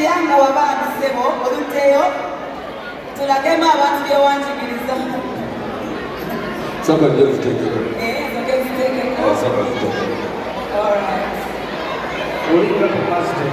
yanga wabandi sebo oluteyo tulagema abantu byewanjigiriza. Somebody just take it. Okay, take it. Somebody take it. All right. What are you going to pass to?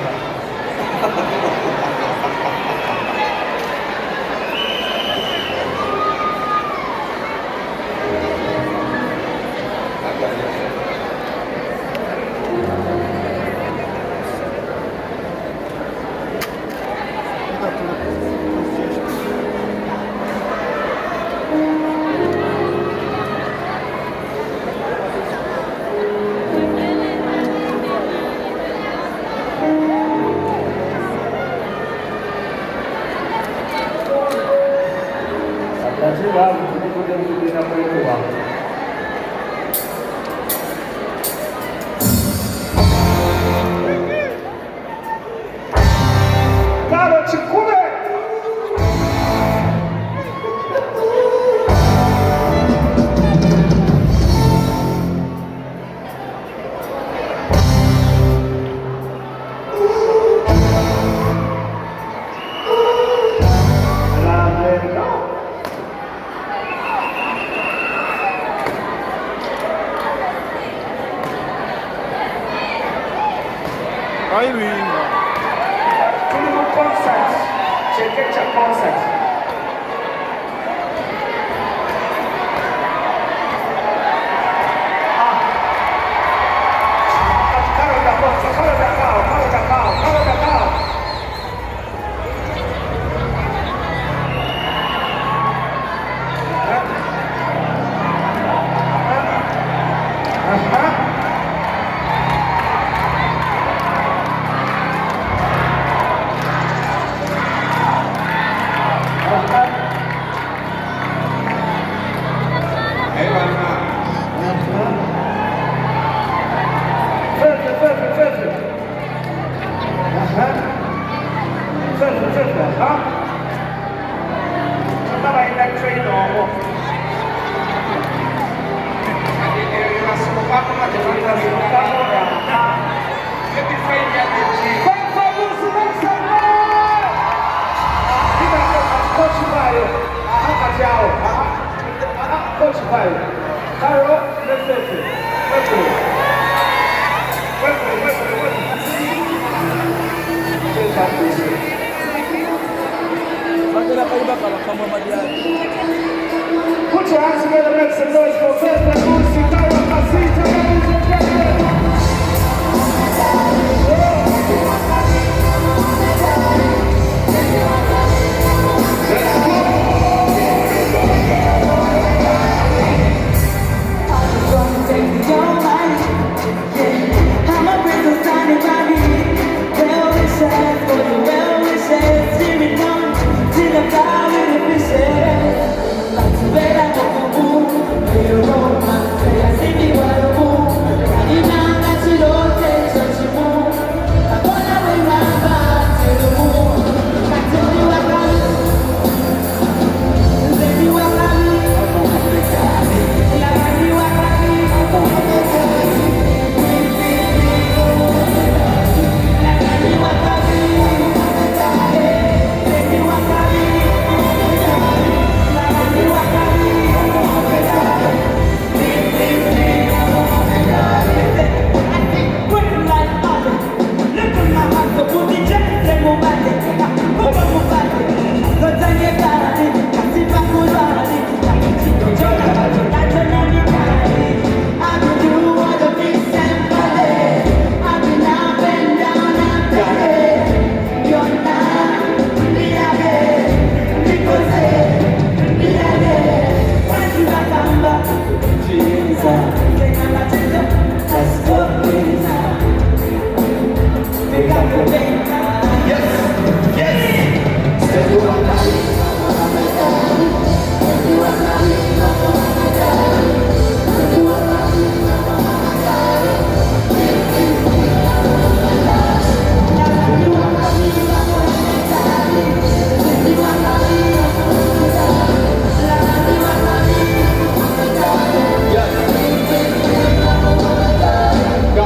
Put your hands together, make some noise for First Lucy, Tyra Casita, ladies and gentlemen.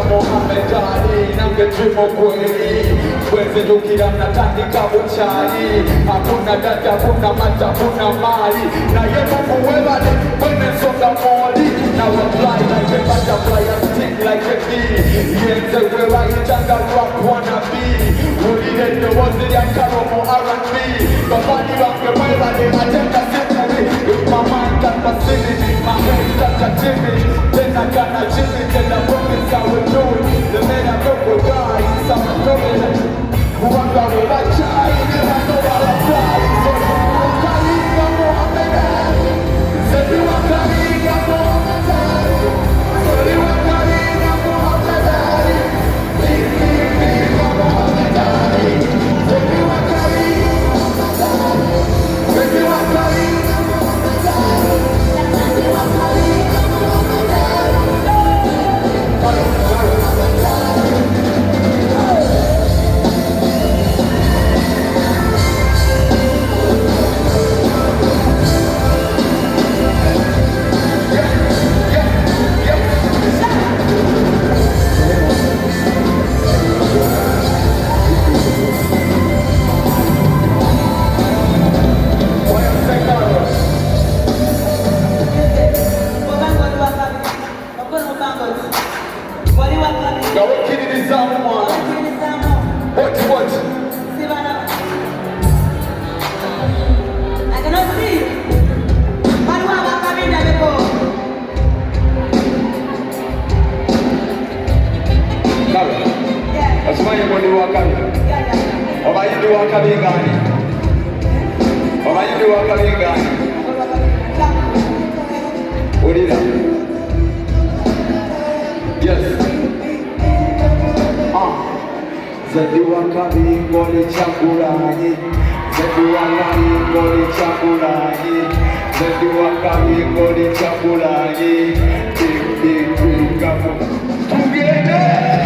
Mohammed Ali, nange tumo kweli Wezedukira mnatandika buchari. Hakuna dada, hakuna mata, hakuna mali. Na ye Mungu webale, wene songa moli. Now I fly like a butterfly, I sting like a bee. Yenze wewa itanga rock wannabe. Ulilete wozi ya karomo R&B. Babani wange webale, atenda simuli. If my mind got facility, my head got a Jimmy. Then I got a Jimmy, then I promise I will do it. The man I go for God, some are coming. Who I'm gonna watch, I know I'll fly. So I'm calling, I'm Mohammed Ali. Said you are calling, I'm Mohammed Ali. Said you are calling, I'm Mohammed Ali. Please, I'm Mohammed Ali. Said you are calling, I'm Mohammed Ali. Said you are calling, I'm Mohammed Ali. Said you are calling, I'm Mohammed Together!